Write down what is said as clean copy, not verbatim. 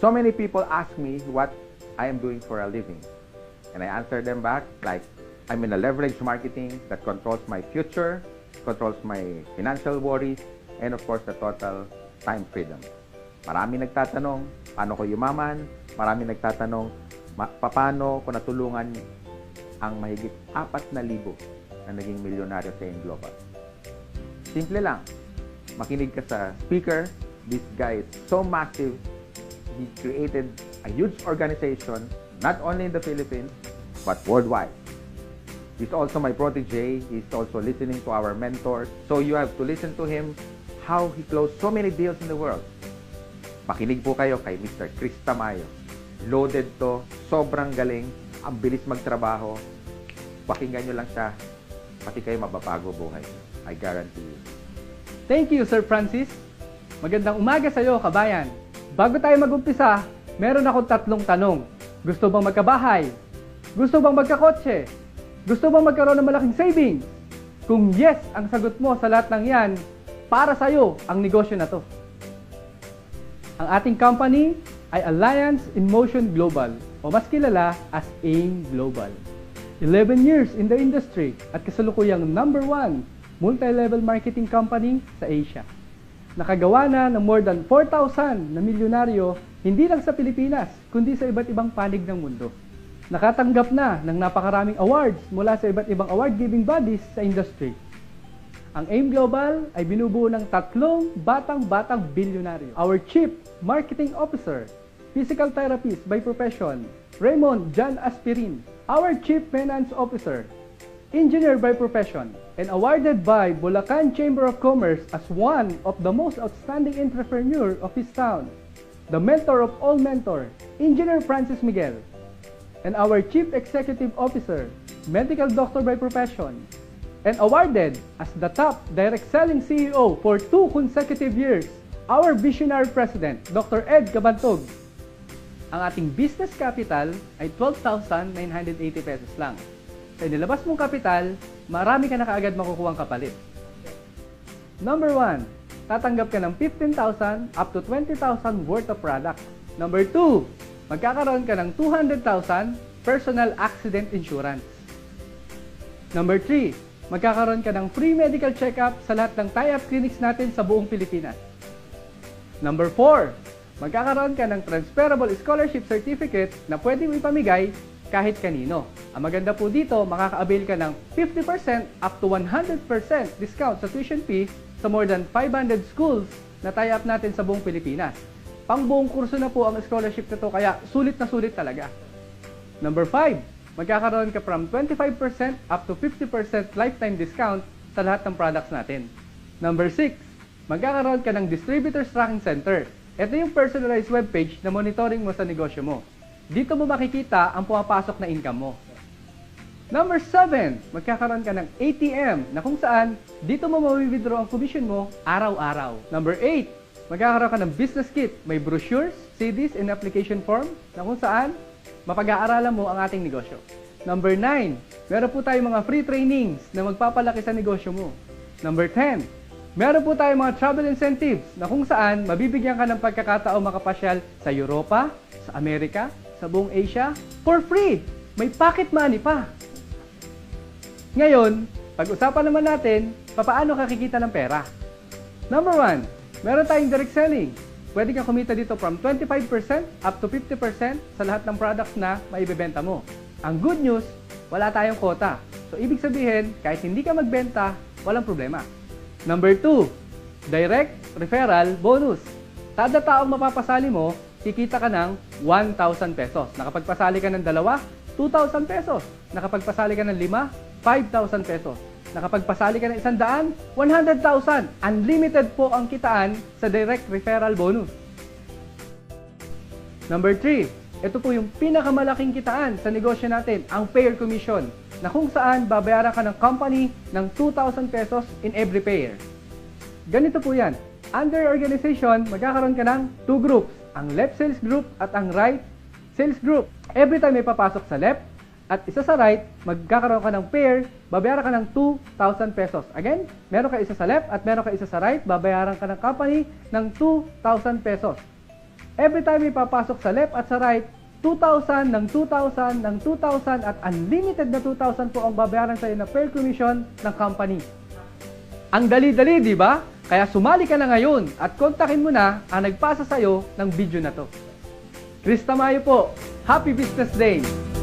So many people ask me what I am doing for a living. And I answer them back like, I'm in a leverage marketing that controls my future, controls my financial worries, and of course, the total time freedom. Marami nagtatanong, paano ko yumaman? Marami nagtatanong, paano ko natulungan ang mahigit 4,000 na naging milyonaryo sa AIM Global. Simple lang. Makinig ka sa speaker. This guy is so massive. He created a huge organization, not only in the Philippines, but worldwide. He's also my protege. He's also listening to our mentors. So you have to listen to him, how he closed so many deals in the world. Makinig po kayo kay Mr. Chris Tamayo. Loaded to, sobrang galing, ang bilis magtrabaho. Pakinggan nyo lang siya, pati kayo mababago buhay. I guarantee you. Thank you, Sir Francis. Magandang umaga sa iyo, kabayan. Bago tayo mag-umpisa, meron akong 3 tanong. Gusto bang magkabahay? Gusto bang magkakotse? Gusto bang magkaroon ng malaking savings? Kung yes ang sagot mo sa lahat ng yan, para sa iyo ang negosyo na to. Ang ating company ay Alliance in Motion Global o mas kilala as AIM Global. 11 years in the industry at kasalukuyang #1 multi-level marketing company sa Asia. Nakagawa na ng more than 4,000 na milyonaryo hindi lang sa Pilipinas, kundi sa iba't ibang panig ng mundo. Nakatanggap na ng napakaraming awards mula sa iba't ibang award-giving bodies sa industry. Ang AIM Global ay binubuo ng 3 batang bilyonaryo. Our Chief Marketing Officer, Physical Therapist by profession, Raymond John Aspirin. Our Chief Finance Officer, Engineer by profession, and awarded by Bulacan Chamber of Commerce as one of the most outstanding entrepreneur of his town. The mentor of all mentors, Engineer Francis Miguel. And our Chief Executive Officer, Medical Doctor by profession, and awarded as the top direct selling CEO for 2 consecutive years, our visionary President, Dr. Ed Cabantog. Ang ating business capital ay 12,980 pesos lang. Sa inilabas mong kapital, marami ka na kaagad makukuhang kapalit. Number 1, tatanggap ka ng 15,000 up to 20,000 worth of products. Number 2, magkakaroon ka ng 200,000 personal accident insurance. Number 3, magkakaroon ka ng free medical check-up sa lahat ng tie-up clinics natin sa buong Pilipinas. Number 4, magkakaroon ka ng transferable scholarship certificate na pwede mo ipamigay kahit kanino. Ang maganda po dito, makaka-avail ka ng 50% up to 100% discount sa tuition fee sa more than 500 schools na tie-up natin sa buong Pilipinas. Pang buong kurso na po ang scholarship na to, kaya sulit na sulit talaga. Number 5, magkakaroon ka from 25% up to 50% lifetime discount sa lahat ng products natin. Number 6, magkakaroon ka ng Distributors Tracking Center. Ito yung personalized webpage na monitoring mo sa negosyo mo. Dito mo makikita ang pumapasok na income mo. Number 7, magkakaroon ka ng ATM na kung saan dito mo ma-withdraw ang commission mo araw-araw. Number 8, magkakaroon ka ng business kit. May brochures, CDs, and application form na kung saan mapag-aaralan mo ang ating negosyo. Number 9, meron po tayong mga free trainings na magpapalaki sa negosyo mo. Number 10, meron po tayong mga travel incentives na kung saan mabibigyan ka ng pagkakataong makapasyal sa Europa, sa Amerika, sa buong Asia, for free. May pocket money pa. Ngayon, pag-usapan naman natin, paano kakikita ng pera. Number 1, meron tayong direct selling. Pwede kang kumita dito from 25% up to 50% sa lahat ng products na maibebenta mo. Ang good news, wala tayong quota. So, ibig sabihin, kahit hindi ka magbenta, walang problema. Number 2, direct referral bonus. Kada taong mapapasali mo, kikita ka ng 1,000 pesos. Nakapagpasali ka ng 2, 2,000 pesos. Nakapagpasali ka ng 5, 5,000 pesos. Nakapagpasali ka ng 100, 100,000. Unlimited po ang kitaan sa direct referral bonus. Number 3, ito po yung pinakamalaking kitaan sa negosyo natin, ang pair commission, na kung saan babayaran ka ng company ng 2,000 pesos in every pair. Ganito po yan. Under organization, magkakaroon ka ng 2 groups, ang left sales group at ang right sales group. Every time may papasok sa left at isa sa right, magkakaroon ka ng pair, babayaran ka ng 2,000 pesos. Again, meron ka isa sa left at meron ka isa sa right, babayaran ka ng company ng 2,000 pesos. Every time may papasok sa left at sa right, 2,000 ng 2,000 ng 2,000 at unlimited na 2,000 po ang babayaran sa iyo na fair commission ng company. Ang dali-dali, di ba? Kaya sumali ka na ngayon at kontakin mo na ang nagpasa sa iyo ng video na to. Chris Tamayo po. Happy Business Day!